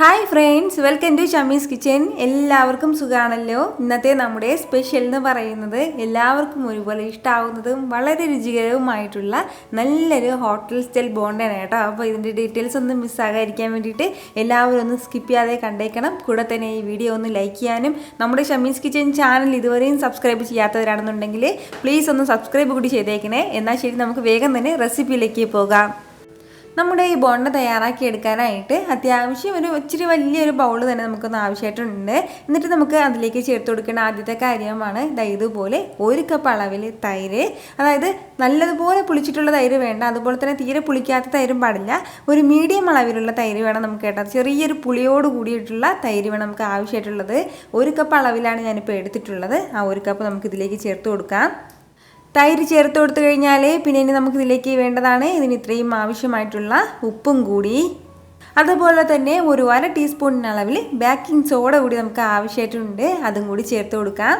Hi friends, welcome to Shami's kitchen. എല്ലാവർക്കും സുഖമാണല്ലോ. ഇന്നത്തെ നമ്മുടെ സ്പെഷ്യൽ എന്ന് പറയുന്നത് എല്ലാവർക്കും ഒരുപോലെ ഇഷ്ടമാവുന്നതും വളരെ രുചികരവുമായിട്ടുള്ള നല്ലൊരു ഹോട്ടൽ സ്റ്റൈൽ ബോണ്ടയാണ് കേട്ടോ. അപ്പോൾ ഇതിൻ്റെ ഡീറ്റെയിൽസ് ഒന്നും മിസ്സാകാതിരിക്കാൻ വേണ്ടിയിട്ട് എല്ലാവരും ഒന്ന് സ്കിപ്പ് ചെയ്യാതെ കണ്ടേക്കണം. കൂടെ തന്നെ ഈ വീഡിയോ ഒന്ന് ലൈക്ക് ചെയ്യാനും നമ്മുടെ ഷമീസ് കിച്ചൻ ചാനൽ ഇതുവരെയും സബ്സ്ക്രൈബ് ചെയ്യാത്തവരാണെന്നുണ്ടെങ്കിൽ പ്ലീസ് ഒന്ന് സബ്സ്ക്രൈബ് കൂടി ചെയ്തേക്കണേ. എന്നാൽ ശരി, നമുക്ക് വേഗം തന്നെ റെസിപ്പിയിലേക്ക് പോകാം. നമ്മുടെ ഈ ബോണ്ട തയ്യാറാക്കി എടുക്കാനായിട്ട് അത്യാവശ്യം ഒരു ഇച്ചിരി വലിയൊരു ബൗൾ തന്നെ നമുക്കൊന്ന് ആവശ്യമായിട്ടുണ്ട്. എന്നിട്ട് നമുക്ക് അതിലേക്ക് ചേർത്ത് കൊടുക്കേണ്ട ആദ്യത്തെ കാര്യമാണ് ഇതുപോലെ 1 കപ്പ് അളവിൽ തൈര്. അതായത് നല്ലതുപോലെ പുളിച്ചിട്ടുള്ള തൈര് വേണ്ട, അതുപോലെ തന്നെ തീരെ പുളിക്കാത്ത തൈരും പാടില്ല. ഒരു മീഡിയം അളവിലുള്ള തൈര് വേണം നമുക്ക് കേട്ടോ. ചെറിയൊരു പുളിയോട് കൂടിയിട്ടുള്ള തൈര് വേണം നമുക്ക് ആവശ്യമായിട്ടുള്ളത്. 1 കപ്പ് അളവിലാണ് ഞാനിപ്പോൾ എടുത്തിട്ടുള്ളത്. ആ 1 കപ്പ് നമുക്കിതിലേക്ക് ചേർത്ത് കൊടുക്കാം. തൈര് ചേർത്ത് കൊടുത്തു കഴിഞ്ഞാൽ പിന്നെ ഇനി നമുക്കിതിലേക്ക് വേണ്ടതാണ് ഇതിന് ഇത്രയും ആവശ്യമായിട്ടുള്ള ഉപ്പും കൂടി, അതുപോലെ തന്നെ ഒരു 1/2 ടീസ്പൂൺ അളവിൽ ബേക്കിംഗ് സോഡ കൂടി നമുക്ക് ആവശ്യമായിട്ടുണ്ട്. അതും കൂടി ചേർത്ത് കൊടുക്കാം.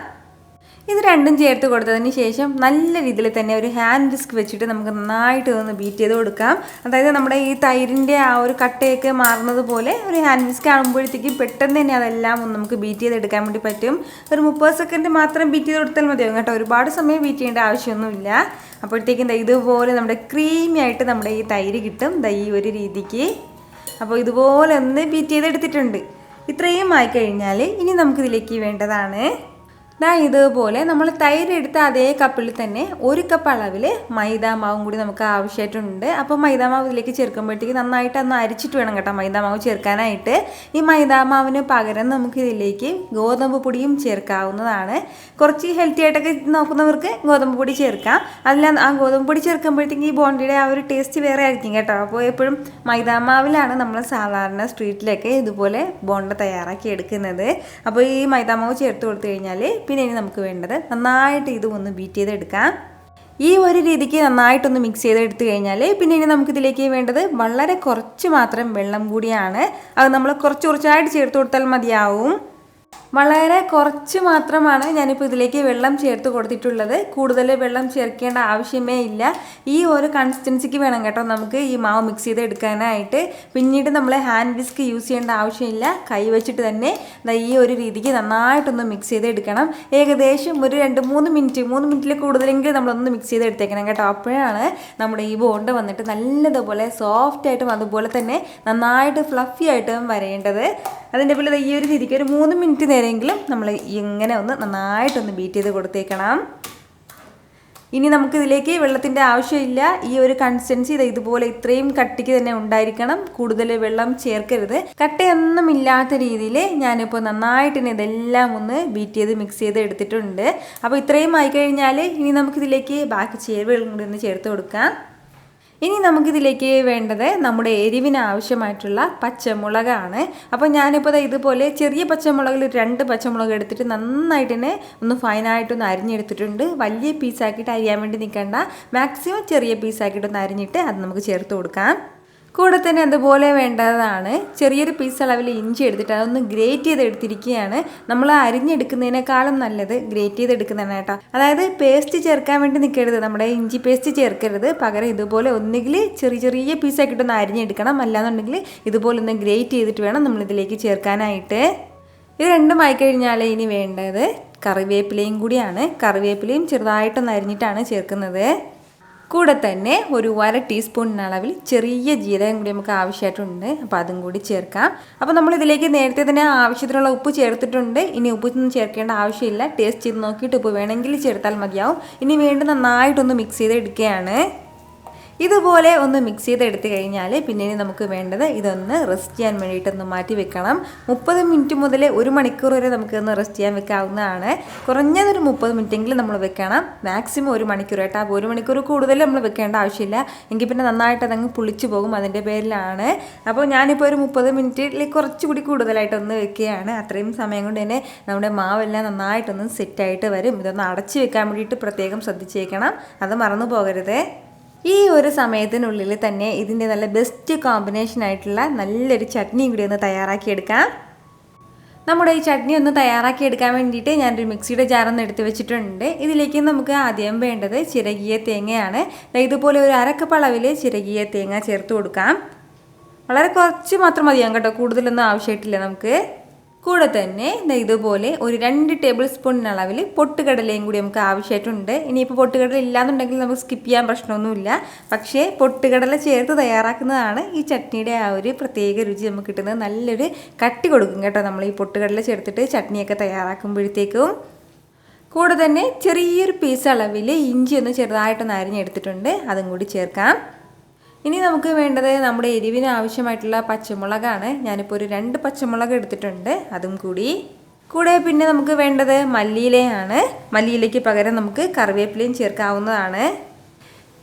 ഇത് രണ്ടും ചേർത്ത് കൊടുത്തതിന് ശേഷം നല്ല രീതിയിൽ തന്നെ ഒരു ഹാൻഡ് വിസ്ക് വെച്ചിട്ട് നമുക്ക് നന്നായിട്ട് ഒന്ന് ബീറ്റ് ചെയ്ത് കൊടുക്കാം. അതായത് നമ്മുടെ ഈ തൈരിൻ്റെ ആ ഒരു കട്ടയൊക്കെ മാറുന്നത് പോലെ ഒരു ഹാൻഡ് വിസ്ക് ആകുമ്പോഴത്തേക്കും പെട്ടെന്ന് തന്നെ അതെല്ലാം ഒന്ന് നമുക്ക് ബീറ്റ് ചെയ്തെടുക്കാൻ വേണ്ടി പറ്റും. ഒരു 30 സെക്കൻഡ് മാത്രം ബീറ്റ് ചെയ്ത് കൊടുത്താൽ മതിയാകും കേട്ടോ. ഒരുപാട് സമയം ബീറ്റ് ചെയ്യേണ്ട ആവശ്യമൊന്നുമില്ല. അപ്പോഴത്തേക്കും ഇതുപോലെ നമ്മുടെ ക്രീമി ആയിട്ട് നമ്മുടെ ഈ തൈര് കിട്ടും. ഈ ഒരു രീതിക്ക്. അപ്പോൾ ഇതുപോലെ ഒന്ന് ബീറ്റ് ചെയ്തെടുത്തിട്ടുണ്ട്. ഇത്രയും ആയിക്കഴിഞ്ഞാൽ ഇനി നമുക്കിതിലേക്ക് വേണ്ടതാണ് ഇതുപോലെ നമ്മൾ തൈര് എടുത്ത അതേ കപ്പിൽ തന്നെ 1 കപ്പ് അളവിൽ മൈദാമാവും കൂടി നമുക്ക് ആവശ്യമായിട്ടുണ്ട്. അപ്പോൾ മൈദാമാവ് ഇതിലേക്ക് ചേർക്കുമ്പോഴത്തേക്ക് നന്നായിട്ട് ഒന്ന് അരിച്ചിട്ട് വേണം കേട്ടോ മൈദാമാവ് ചേർക്കാനായിട്ട്. ഈ മൈദാമാവിന് പകരം നമുക്ക് ഇതിലേക്ക് ഗോതമ്പ് പൊടിയും ചേർക്കാവുന്നതാണ്. കുറച്ച് ഹെൽത്തി ആയിട്ടൊക്കെ നോക്കുന്നവർക്ക് ഗോതമ്പ് പൊടി ചേർക്കാം. അല്ല, ആ ഗോതമ്പ് പൊടി ചേർക്കുമ്പോഴത്തേക്ക് ഈ ബോണ്ടയുടെ ആ ഒരു ടേസ്റ്റ് വേറെ ആയിരിക്കും കേട്ടോ. അപ്പോൾ എപ്പോഴും മൈദാമാവിലാണ് നമ്മൾ സാധാരണ സ്ട്രീറ്റിലൊക്കെ ഇതുപോലെ ബോണ്ട തയ്യാറാക്കി എടുക്കുന്നത്. അപ്പോൾ ഈ മൈദാമാവ് ചേർത്ത് കൊടുത്തു കഴിഞ്ഞാൽ പിന്നെ ഇനി നമുക്ക് വേണ്ടത് നന്നായിട്ട് ഇതും ഒന്ന് ബീറ്റ് ചെയ്തെടുക്കാം. ഈ ഒരു രീതിക്ക് നന്നായിട്ടൊന്ന് മിക്സ് ചെയ്തെടുത്തു കഴിഞ്ഞാൽ പിന്നെ ഇനി നമുക്കിതിലേക്ക് വേണ്ടത് വളരെ കുറച്ച് മാത്രം വെള്ളം കൂടിയാണ്. അത് നമ്മൾ കുറച്ചായിട്ട് ചേർത്ത് കൊടുത്താൽ മതിയാവും. വളരെ കുറച്ച് മാത്രമാണ് ഞാനിപ്പോൾ ഇതിലേക്ക് വെള്ളം ചേർത്ത് കൊടുത്തിട്ടുള്ളത്. കൂടുതൽ വെള്ളം ചേർക്കേണ്ട ആവശ്യമേ ഇല്ല. ഈ ഒരു കൺസിസ്റ്റൻസിക്ക് വേണം കേട്ടോ നമുക്ക് ഈ മാവ് മിക്സ് ചെയ്ത് എടുക്കാനായിട്ട്. പിന്നീട് നമ്മൾ ഹാൻഡ് വിസ്ക് യൂസ് ചെയ്യേണ്ട ആവശ്യമില്ല. കൈ വെച്ചിട്ട് തന്നെ ഈ ഒരു രീതിക്ക് നന്നായിട്ടൊന്ന് മിക്സ് ചെയ്ത് എടുക്കണം. ഏകദേശം ഒരു 3 മിനിറ്റിൽ കൂടുതലെങ്കിലും നമ്മളൊന്ന് മിക്സ് ചെയ്ത് എടുത്തേക്കണം കേട്ടോ. അപ്പോഴാണ് നമ്മുടെ ഈ ബോണ്ട വന്നിട്ട് നല്ലതുപോലെ സോഫ്റ്റായിട്ടും അതുപോലെ തന്നെ നന്നായിട്ട് ഫ്ലഫി ആയിട്ടും വരേണ്ടത്. അതിൻ്റെ പോലെ ഈ ഒരു രീതിക്ക് ഒരു 3 മിനിറ്റ് നേരമെങ്കിലും നമ്മൾ ഇങ്ങനെ ഒന്ന് നന്നായിട്ടൊന്ന് ബീറ്റ് ചെയ്ത് കൊടുത്തേക്കണം. ഇനി നമുക്കിതിലേക്ക് വെള്ളത്തിൻ്റെ ആവശ്യമില്ല. ഈ ഒരു കൺസിസ്റ്റൻസി ഇതുപോലെ ഇത്രയും കട്ടിക്ക് തന്നെ ഉണ്ടായിരിക്കണം. കൂടുതൽ വെള്ളം ചേർക്കരുത്. കട്ടയൊന്നും ഇല്ലാത്ത രീതിയിൽ ഞാനിപ്പോൾ നന്നായിട്ട് ഇതെല്ലാം ഒന്ന് ബീറ്റ് ചെയ്ത് മിക്സ് ചെയ്ത് എടുത്തിട്ടുണ്ട്. അപ്പോൾ ഇത്രയും ആയിക്കഴിഞ്ഞാൽ ഇനി നമുക്കിതിലേക്ക് ബാക്കി ചേരുവകളും കൂടി ഒന്ന് ചേർത്ത് കൊടുക്കാം. ഇനി നമുക്കിതിലേക്ക് വേണ്ടത് നമ്മുടെ എരിവിന് ആവശ്യമായിട്ടുള്ള പച്ചമുളകാണ്. അപ്പോൾ ഞാനിപ്പോൾ ഇതുപോലെ ചെറിയ പച്ചമുളകിൽ 2 പച്ചമുളക് എടുത്തിട്ട് നന്നായിട്ട് തന്നെ ഒന്ന് ഫൈനായിട്ടൊന്ന് അരിഞ്ഞെടുത്തിട്ടുണ്ട്. വലിയ പീസാക്കിയിട്ട് അരിയാൻ വേണ്ടി നിൽക്കണ്ട. മാക്സിമം ചെറിയ പീസാക്കിയിട്ടൊന്ന് അരിഞ്ഞിട്ട് അത് നമുക്ക് ചേർത്ത് കൊടുക്കാം. കൂടെ തന്നെ അതുപോലെ വേണ്ടതാണ് ചെറിയൊരു പീസ് അളവിൽ ഇഞ്ചി എടുത്തിട്ട് അതൊന്ന് ഗ്രേറ്റ് ചെയ്ത് എടുത്തിരിക്കുകയാണ്. നമ്മൾ അരിഞ്ഞെടുക്കുന്നതിനേക്കാളും നല്ലത് ഗ്രേറ്റ് ചെയ്തെടുക്കുന്നതാണ് കേട്ടോ. അതായത് പേസ്റ്റ് ചേർക്കാൻ വേണ്ടി നിൽക്കരുത്, നമ്മുടെ ഇഞ്ചി പേസ്റ്റ് ചേർക്കരുത്. പകരം ഇതുപോലെ ഒന്നുകിൽ ചെറിയ പീസാക്കിയിട്ടൊന്ന് അരിഞ്ഞെടുക്കണം. അല്ലാന്നുണ്ടെങ്കിൽ ഇതുപോലെ ഒന്ന് ഗ്രേറ്റ് ചെയ്തിട്ട് വേണം നമ്മളിതിലേക്ക് ചേർക്കാനായിട്ട്. ഇത് രണ്ടും ആയിക്കഴിഞ്ഞാൽ ഇനി വേണ്ടത് കറിവേപ്പിലയും കൂടിയാണ്. കറിവേപ്പിലയും ചെറുതായിട്ടൊന്ന് അരിഞ്ഞിട്ടാണ് ചേർക്കുന്നത്. കൂടെ തന്നെ ഒരു 1/2 ടീസ്പൂൺ അളവിൽ ചെറിയ ജീരകം കൂടി നമുക്ക് ആവശ്യമായിട്ടുണ്ട്. അപ്പോൾ അതും കൂടി ചേർക്കാം. അപ്പോൾ നമ്മളിതിലേക്ക് നേരത്തെ തന്നെ ആവശ്യത്തിനുള്ള ഉപ്പ് ചേർത്തിട്ടുണ്ട്. ഇനി ഉപ്പൊന്നും ചേർക്കേണ്ട ആവശ്യമില്ല. ടേസ്റ്റ് ചെയ്ത് നോക്കിയിട്ട് ഉപ്പ് വേണമെങ്കിൽ ചേർത്താൽ മതിയാവും. ഇനി വീണ്ടും നന്നായിട്ടൊന്ന് മിക്സ് ചെയ്ത് എടുക്കുകയാണ്. ഇതുപോലെ ഒന്ന് മിക്സ് ചെയ്തെടുത്ത് കഴിഞ്ഞാൽ പിന്നെ നമുക്ക് വേണ്ടത് ഇതൊന്ന് റെസ്റ്റ് ചെയ്യാൻ വേണ്ടിയിട്ടൊന്ന് മാറ്റി വെക്കണം. 30 മിനിറ്റ് മുതൽ 1 മണിക്കൂർ വരെ നമുക്കൊന്ന് റെസ്റ്റ് ചെയ്യാൻ വെക്കാവുന്നതാണ്. കുറഞ്ഞതൊരു 30 മിനിറ്റെങ്കിലും നമ്മൾ വെക്കണം. മാക്സിമം 1 മണിക്കൂർ കേട്ടോ. അപ്പോൾ 1 മണിക്കൂർ കൂടുതൽ നമ്മൾ വെക്കേണ്ട ആവശ്യമില്ല. എങ്കിൽ പിന്നെ നന്നായിട്ട് അതങ്ങ് പുളിച്ചു പോകും. അതിൻ്റെ പേരിലാണ്. അപ്പോൾ ഞാനിപ്പോൾ ഒരു 30 മിനിറ്റിൽ കുറച്ചുകൂടി കൂടുതലായിട്ടൊന്ന് വെക്കുകയാണ്. അത്രയും സമയം കൊണ്ട് തന്നെ നമ്മുടെ മാവെല്ലാം നന്നായിട്ടൊന്ന് സെറ്റായിട്ട് വരും. ഇതൊന്ന് അടച്ച് വെക്കാൻ വേണ്ടിയിട്ട് പ്രത്യേകം ശ്രദ്ധിച്ചേക്കണം. അത് മറന്നു പോകരുത്. ഈ ഒരു സമയത്തിനുള്ളിൽ തന്നെ ഇതിൻ്റെ നല്ല ബെസ്റ്റ് കോമ്പിനേഷൻ ആയിട്ടുള്ള നല്ലൊരു ചട്നി കൂടി ഒന്ന് തയ്യാറാക്കിയെടുക്കാം. നമ്മുടെ ഈ ചട്നി ഒന്ന് തയ്യാറാക്കിയെടുക്കാൻ വേണ്ടിയിട്ട് ഞാനൊരു മിക്സിയുടെ ജാറൊന്ന് എടുത്ത് വെച്ചിട്ടുണ്ട്. ഇതിലേക്ക് നമുക്ക് ആദ്യം വേണ്ടത് ചിരകിയ തേങ്ങയാണ്. ഇതുപോലെ ഒരു 1/2 കപ്പ് അളവിൽ ചിരകിയ തേങ്ങ ചേർത്ത് കൊടുക്കാം. വളരെ കുറച്ച് മാത്രം മതിയാകും കേട്ടോ, കൂടുതലൊന്നും ആവശ്യമായിട്ടില്ല നമുക്ക്. കൂടെ തന്നെ ഇതുപോലെ ഒരു 2 ടേബിൾ സ്പൂൺ അളവിൽ പൊട്ടുകടലയും കൂടി നമുക്ക് ആവശ്യമായിട്ടുണ്ട്. ഇനിയിപ്പോൾ പൊട്ടുകടല ഇല്ലാന്നുണ്ടെങ്കിൽ നമുക്ക് സ്കിപ്പ് ചെയ്യാൻ പ്രശ്നമൊന്നുമില്ല. പക്ഷേ പൊട്ടുകടല ചേർത്ത് തയ്യാറാക്കുന്നതാണ് ഈ ചട്നിയുടെ ആ ഒരു പ്രത്യേക രുചി നമുക്ക് കിട്ടുന്നത്. നല്ലൊരു കട്ടി കൊടുക്കും കേട്ടോ നമ്മൾ ഈ പൊട്ടുകടല ചേർത്തിട്ട് ചട്നിയൊക്കെ തയ്യാറാക്കുമ്പോഴത്തേക്കും. കൂടെ തന്നെ ചെറിയൊരു പീസ് അളവിൽ ഇഞ്ചി ഒന്ന് ചെറുതായിട്ടൊന്ന് അരിഞ്ഞെടുത്തിട്ടുണ്ട്, അതും കൂടി ചേർക്കാം. ഇനി നമുക്ക് വേണ്ടത് നമ്മുടെ എരിവിന് ആവശ്യമായിട്ടുള്ള പച്ചമുളകാണ്. ഞാനിപ്പോൾ ഒരു 2 പച്ചമുളക് എടുത്തിട്ടുണ്ട്, അതും കൂടി. കൂടെ പിന്നെ നമുക്ക് വേണ്ടത് മല്ലിയിലയാണ്. മല്ലിയിലയ്ക്ക് പകരം നമുക്ക് കറിവേപ്പിലയും ചേർക്കാവുന്നതാണ്.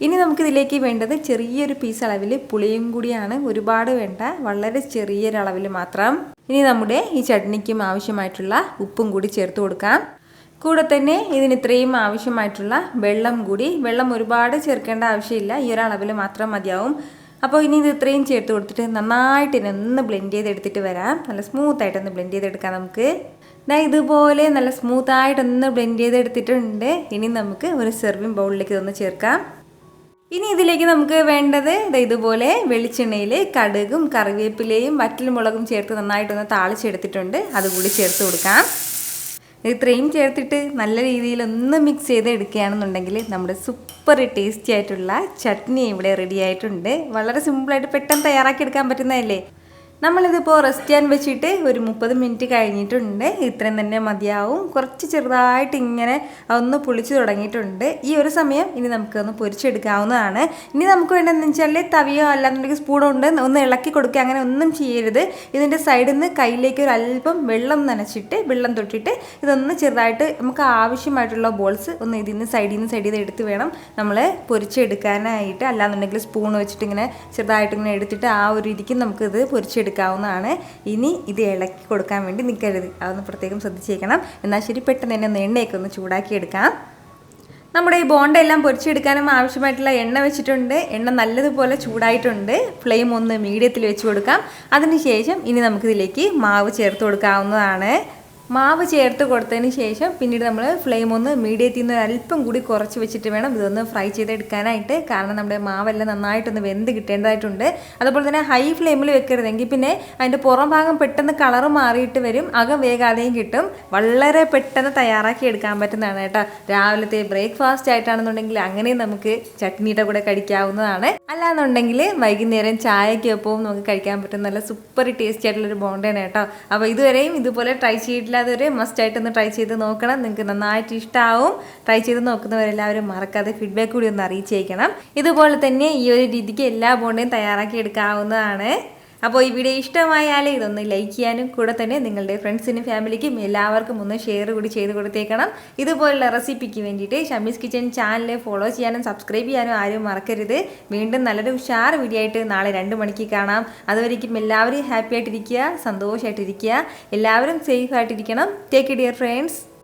ഇനി നമുക്കിതിലേക്ക് വേണ്ടത് ചെറിയൊരു പീസ് അളവിൽ പുളിയും കൂടിയാണ്. ഒരുപാട് വേണ്ട, വളരെ ചെറിയൊരളവിൽ മാത്രം. ഇനി നമ്മുടെ ഈ ചട്നിക്കും ആവശ്യമായിട്ടുള്ള ഉപ്പും കൂടി ചേർത്ത് കൊടുക്കാം. കൂടെ തന്നെ ഇതിന് ഇത്രയും ആവശ്യമായിട്ടുള്ള വെള്ളം കൂടി. വെള്ളം ഒരുപാട് ചേർക്കേണ്ട ആവശ്യമില്ല, ഈ ഒരളവിൽ മാത്രം മതിയാവും. അപ്പോൾ ഇനി ഇത് ഇത്രയും ചേർത്ത് കൊടുത്തിട്ട് നന്നായിട്ട് ഇതിനൊന്ന് ബ്ലെൻഡ് ചെയ്തെടുത്തിട്ട് വരാം. നല്ല സ്മൂത്തായിട്ടൊന്ന് ബ്ലെൻഡ് ചെയ്തെടുക്കാം നമുക്ക്. ഇതുപോലെ നല്ല സ്മൂത്തായിട്ടൊന്ന് ബ്ലെൻഡ് ചെയ്തെടുത്തിട്ടുണ്ട്. ഇനി നമുക്ക് ഒരു സെർവിങ് ബൗളിലേക്ക് ഇതൊന്ന് ചേർക്കാം. ഇനി ഇതിലേക്ക് നമുക്ക് വേണ്ടത് ഇതുപോലെ വെളിച്ചെണ്ണയിൽ കടുകും കറിവേപ്പിലയും വറ്റൽമുളകും ചേർത്ത് നന്നായിട്ടൊന്ന് താളിച്ചെടുത്തിട്ടുണ്ട്, അതുകൂടി ചേർത്ത് കൊടുക്കാം. ഇത്രയും ചേർത്തിട്ട് നല്ല രീതിയിൽ ഒന്ന് മിക്സ് ചെയ്ത് എടുക്കുകയാണെന്നുണ്ടെങ്കിൽ നമ്മുടെ സൂപ്പർ ടേസ്റ്റി ആയിട്ടുള്ള ചട്നി ഇവിടെ റെഡി ആയിട്ടുണ്ട്. വളരെ സിമ്പിളായിട്ട് പെട്ടെന്ന് തയ്യാറാക്കി എടുക്കാൻ പറ്റുന്നതല്ലേ. നമ്മളിതിപ്പോൾ റെസ്റ്റ് ചെയ്യാൻ വെച്ചിട്ട് ഒരു 30 മിനിറ്റ് കഴിഞ്ഞിട്ടുണ്ട്. ഇത്രയും തന്നെ മതിയാവും. കുറച്ച് ചെറുതായിട്ട് ഇങ്ങനെ ഒന്ന് പുളിച്ച് തുടങ്ങിയിട്ടുണ്ട്. ഈ ഒരു സമയം ഇനി നമുക്കൊന്ന് പൊരിച്ചെടുക്കാവുന്നതാണ്. ഇനി നമുക്ക് വേണ്ടതെന്ന് വെച്ചാൽ തവിയോ അല്ലാന്നുണ്ടെങ്കിൽ സ്പൂണോ ഉണ്ട് ഒന്ന് ഇളക്കി കൊടുക്കുക, അങ്ങനെ ഒന്നും ചെയ്യരുത്. ഇതിൻ്റെ സൈഡിൽ നിന്ന് കയ്യിലേക്ക് ഒരു അല്പം വെള്ളം നനച്ചിട്ട് വെള്ളം തൊട്ടിട്ട് ഇതൊന്ന് ചെറുതായിട്ട് നമുക്ക് ആവശ്യമായിട്ടുള്ള ബോൾസ് ഒന്ന് ഇതിൽ നിന്ന് എടുത്ത് വേണം നമ്മൾ പൊരിച്ചെടുക്കാനായിട്ട്. അല്ലാന്നുണ്ടെങ്കിൽ സ്പൂൺ വെച്ചിട്ട് ഇങ്ങനെ ചെറുതായിട്ട് ഇങ്ങനെ എടുത്തിട്ട് ആ ഒരു രീതിക്ക് നമുക്കിത് പൊരിച്ചെടുക്കാവുന്നതാണ്. ഇനി ഇത് ഇളക്കി കൊടുക്കാൻ വേണ്ടി നിൽക്കരുത്, അതൊന്ന് പ്രത്യേകം ശ്രദ്ധിച്ചേക്കണം. എന്നാൽ ശരി, പെട്ടെന്ന് തന്നെ ഒന്ന് എണ്ണയൊക്കെ ഒന്ന് ചൂടാക്കി എടുക്കാം. നമ്മുടെ ഈ ബോണ്ട എല്ലാം പൊരിച്ചെടുക്കാനും ആവശ്യമായിട്ടുള്ള എണ്ണ വെച്ചിട്ടുണ്ട്. എണ്ണ നല്ലതുപോലെ ചൂടായിട്ടുണ്ട്. ഫ്ലെയിം ഒന്ന് മീഡിയത്തിൽ വെച്ച് കൊടുക്കാം. അതിനുശേഷം ഇനി നമുക്കിതിലേക്ക് മാവ് ചേർത്ത് കൊടുക്കാവുന്നതാണ്. മാവ് ചേർത്ത് കൊടുത്തതിന് ശേഷം പിന്നീട് നമ്മൾ ഫ്ലെയിം ഒന്ന് മീഡിയത്തിൽ നിന്ന് അല്പം കൂടി കുറച്ച് വെച്ചിട്ട് വേണം ഇതൊന്ന് ഫ്രൈ ചെയ്തെടുക്കാനായിട്ട്. കാരണം നമ്മുടെ മാവെല്ലാം നന്നായിട്ടൊന്ന് വെന്ത് കിട്ടേണ്ടതായിട്ടുണ്ട്. അതുപോലെ തന്നെ ഹൈ ഫ്ലെയിമിൽ വെക്കരുതെങ്കിൽ പിന്നെ അതിൻ്റെ പുറം ഭാഗം പെട്ടെന്ന് കളറ് മാറിയിട്ട് വരും, അകം വേഗാതെയും കിട്ടും. വളരെ പെട്ടെന്ന് തയ്യാറാക്കി എടുക്കാൻ പറ്റുന്നതാണ് കേട്ടോ. രാവിലത്തെ ബ്രേക്ക്ഫാസ്റ്റ് ആയിട്ടാണെന്നുണ്ടെങ്കിൽ അങ്ങനെയും നമുക്ക് ചട്നിയുടെ കൂടെ കഴിക്കാവുന്നതാണ്. അല്ലാന്നുണ്ടെങ്കിൽ വൈകുന്നേരം ചായക്കൊപ്പവും നമുക്ക് കഴിക്കാൻ പറ്റുന്ന നല്ല സൂപ്പർ ടേസ്റ്റി ആയിട്ടുള്ളൊരു ബോണ്ടയാണ് കേട്ടോ. അപ്പോൾ ഇതുവരെയും ഇതുപോലെ ട്രൈ ചെയ്തിട്ടില്ല അതൊരു മസ്റ്റായിട്ടൊന്ന് ട്രൈ ചെയ്ത് നോക്കണം. നിങ്ങൾക്ക് നന്നായിട്ട് ഇഷ്ടമാവും. ട്രൈ ചെയ്ത് നോക്കുന്നവരെല്ലാവരും മറക്കാതെ ഫീഡ്ബാക്ക് കൂടി ഒന്ന് അറിയിച്ചേക്കണം. ഇതുപോലെ തന്നെ ഈ ഒരു രീതിക്ക് എല്ലാ ബോണ്ടയും തയ്യാറാക്കി എടുക്കാവുന്നതാണ്. അപ്പോൾ ഈ വീഡിയോ ഇഷ്ടമായാൽ ഇതൊന്ന് ലൈക്ക് ചെയ്യാനും കൂടെ തന്നെ നിങ്ങളുടെ ഫ്രണ്ട്സിനും ഫാമിലിക്കും എല്ലാവർക്കും ഒന്ന് ഷെയർ കൂടി ചെയ്ത് കൊടുത്തേക്കണം. ഇതുപോലുള്ള റെസിപ്പിക്ക് വേണ്ടിയിട്ട് ഷമീസ് കിച്ചൻ ചാനൽ ഫോളോ ചെയ്യാനും സബ്സ്ക്രൈബ് ചെയ്യാനും ആരും മറക്കരുത്. വീണ്ടും നല്ലൊരു ഉഷാർ വീഡിയോ ആയിട്ട് നാളെ 2 മണിക്ക് കാണാം. അതുവരേക്കും എല്ലാവരും ഹാപ്പി ആയിട്ടിരിക്കുക, സന്തോഷമായിട്ടിരിക്കുക, എല്ലാവരും സേഫ് ആയിട്ടിരിക്കണം. Take care dear friends.